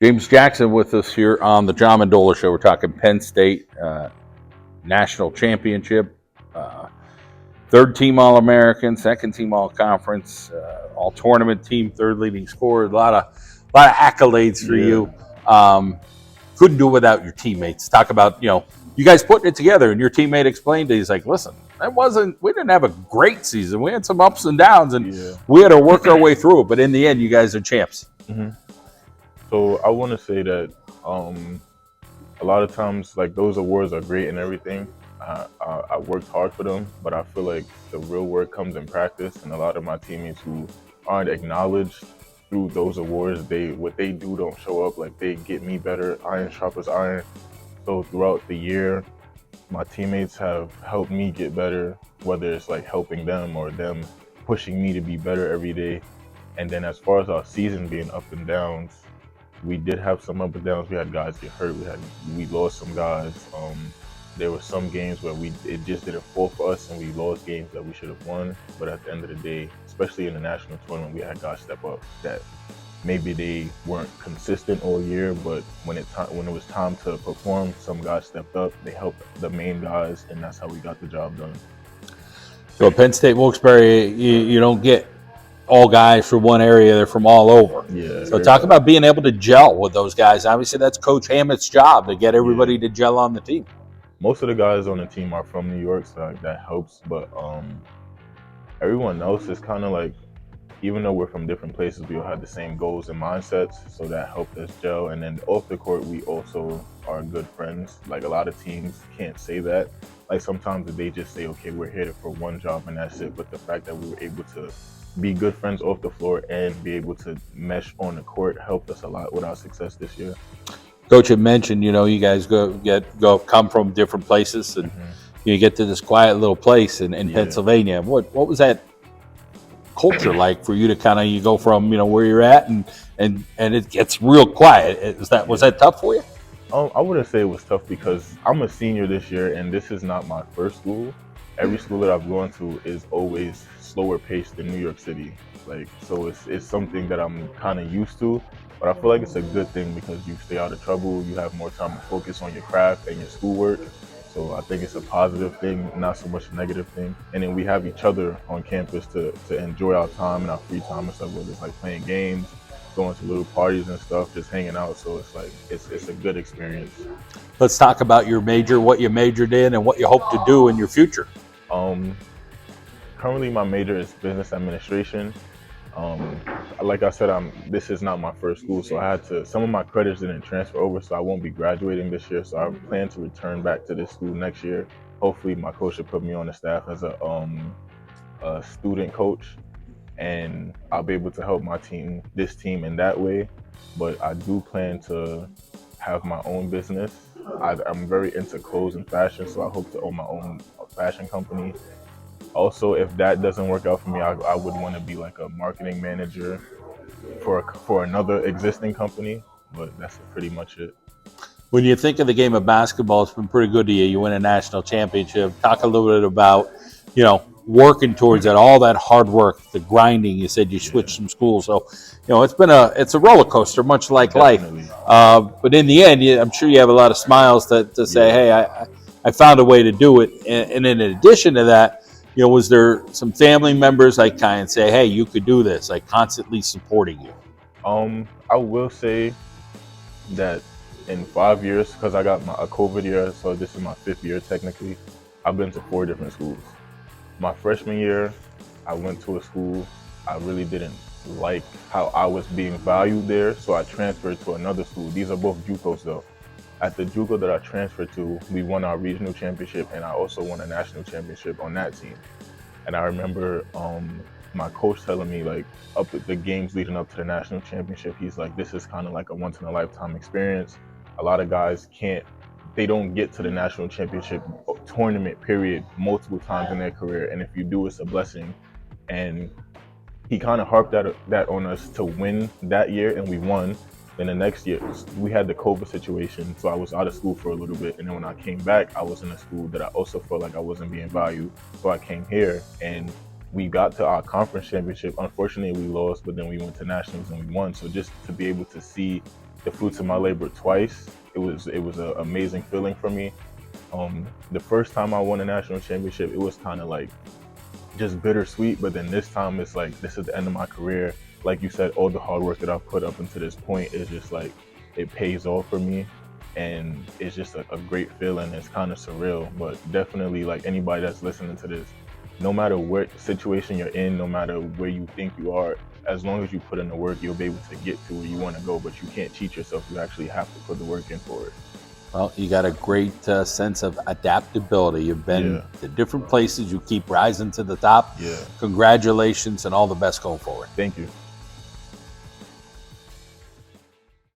James Jackson with us here on the John Mendola Show. We're talking Penn State National Championship, third team All-American, second team All-Conference, All-Tournament team, third leading scorer. A lot of accolades for you. Couldn't do it without your teammates. Talk about you guys putting it together, and your teammate explained it. He's like, "Listen, we didn't have a great season. We had some ups and downs, and we had to work our way through it. But in the end, you guys are champs." Mm-hmm. So I want to say that a lot of times, like, those awards are great and everything. I worked hard for them, but I feel like the real work comes in practice. And a lot of my teammates who aren't acknowledged through those awards, what they do don't show up. Like, they get me better, iron sharpens iron. So throughout the year, my teammates have helped me get better, whether it's like helping them or them pushing me to be better every day. And then as far as our season being up and downs, we did have some up and downs. We had guys get hurt. We lost some guys. There were some games where it just didn't fall for us, and we lost games that we should have won. But at the end of the day, especially in the national tournament, we had guys step up that maybe they weren't consistent all year, but when it was time to perform, some guys stepped up. They helped the main guys, and that's how we got the job done. So Penn State Wilkes-Barre, you don't get all guys from one area; they're from all over. Yeah. So talk about being able to gel with those guys. Obviously, that's Coach Hammett's job to get everybody to gel on the team. Most of the guys on the team are from New York, so that helps. But everyone else is kind of like, even though we're from different places, we all have the same goals and mindsets, so that helped us gel. And then off the court, we also are good friends. Like, a lot of teams can't say that. Like, sometimes they just say, okay, we're here for one job and that's it. But the fact that we were able to be good friends off the floor and be able to mesh on the court helped us a lot with our success this year. Coach had mentioned, you guys come from different places, and you get to this quiet little place in Pennsylvania. What was that culture like for you to kind of, you go from where you're at and it gets real quiet? Was that tough for you? I wouldn't say it was tough, because I'm a senior this year, and this is not my first school. Every school that I've gone to is always slower paced than New York City. Like, so it's something that I'm kind of used to. But I feel like it's a good thing, because you stay out of trouble, you have more time to focus on your craft and your schoolwork. So I think it's a positive thing, not so much a negative thing. And then we have each other on campus to enjoy our time and our free time and stuff, whether it's like playing games, going to little parties and stuff, just hanging out. So it's like, it's a good experience. Let's talk about your major, what you majored in, and what you hope to do in your future. Currently my major is business administration. Like I said, this is not my first school, so some of my credits didn't transfer over, so I won't be graduating this year. So I plan to return back to this school next year. Hopefully my coach will put me on the staff as a student coach, and I'll be able to help this team in that way. But I do plan to have my own business. I'm very into clothes and fashion, so I hope to own my own fashion company. Also, if that doesn't work out for me, I would want to be like a marketing manager for another existing company, but that's pretty much it. When you think of the game of basketball, it's been pretty good to you. You win a national championship. Talk a little bit about, working towards that, all that hard work, the grinding. You said you switched some schools, so it's a roller coaster, much like Definitely. Life. But in the end, I'm sure you have a lot of smiles to say, hey, I found a way to do it. And in addition to that, was there some family members like kind of say, hey, you could do this, like constantly supporting you? I will say that in 5 years, because I got a COVID year, so this is my 5th year technically, I've been to 4 different schools. My freshman year, I went to a school I really didn't like how I was being valued there, so I transferred to another school. These are both JUCOs though. At the JUCO that I transferred to, we won our regional championship, and I also won a national championship on that team. And I remember my coach telling me, like, up at the games leading up to the national championship, he's like, this is kind of like a once in a lifetime experience. A lot of guys they don't get to the national championship tournament period multiple times in their career. And if you do, it's a blessing. And he kind of harped that on us to win that year, and we won. Then the next year, we had the COVID situation, so I was out of school for a little bit. And then when I came back, I was in a school that I also felt like I wasn't being valued. So I came here, and we got to our conference championship. Unfortunately, we lost, but then we went to nationals and we won. So just to be able to see the fruits of my labor twice. It was an amazing feeling for me. The first time I won a national championship, it was kind of like just bittersweet, but then this time it's like, this is the end of my career. Like you said, all the hard work that I've put up into this point is just like, it pays off for me, and it's just a great feeling. It's kind of surreal, but definitely, like, anybody that's listening to this, no matter what situation you're in, no matter where you think you are, as long as you put in the work, you'll be able to get to where you want to go, but you can't cheat yourself. You actually have to put the work in for it. Well, you got a great sense of adaptability. You've been to different places. You keep rising to the top. Yeah. Congratulations and all the best going forward. Thank you.